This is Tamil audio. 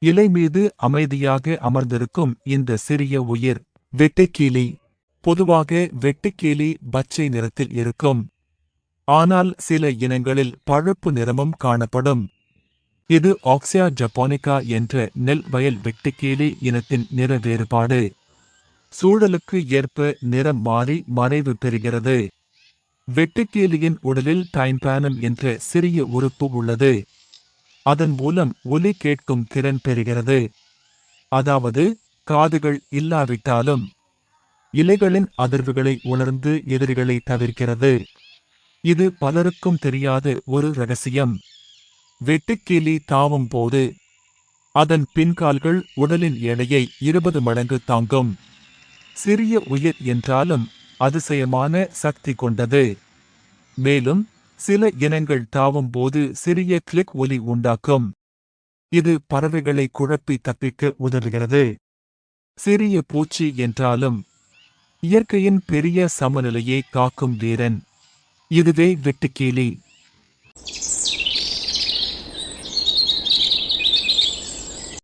இலை மீது அமைதியாக அமர்ந்திருக்கும் இந்த சிறிய உயிர் வெட்டுக்கிளி. பொதுவாக வெட்டுக்கிளி பச்சை நிறத்தில் இருக்கும். ஆனால் சில இனங்களில் பழுப்பு நிறமும் காணப்படும். இது ஆக்சியா ஜப்பானிகா என்ற நெல் வயல் வெட்டுக்கிளி இனத்தின் நிற வேறுபாடு. சூழலுக்கு ஏற்ப நிறம் மாறி மறைவு பெறுகிறது. வெட்டுக்கிளியின் உடலில் டைம்பானம் என்ற சிறிய உறுப்பு உள்ளது. அதன் மூலம் ஒலி கேட்கும் திறன் பெறுகிறது. அதாவது காதுகள் இல்லாவிட்டாலும் இலைகளின் அதிர்வுகளை உணர்ந்து எதிரிகளை தவிர்க்கிறது. இது பலருக்கும் தெரியாத ஒரு ரகசியம். வெட்டுக்கிளி தாவும் போது அதன் பின்கால்கள் உடலின் எடையை 20 மடங்கு தாங்கும். சிறிய உயிர் என்றாலும் அதிசயமான சக்தி கொண்டது. மேலும் சில இனங்கள் தாவும் போது சிறிய கிளிக் ஒலி உண்டாக்கும். இது பறவைகளை குழப்பி தப்பிக்க உதவுகிறது. சிறிய பூச்சி என்றாலும் இயற்கையின் பெரிய சமநிலையை காக்கும் வீரன். இதுவே வெட்டுக்கிளி.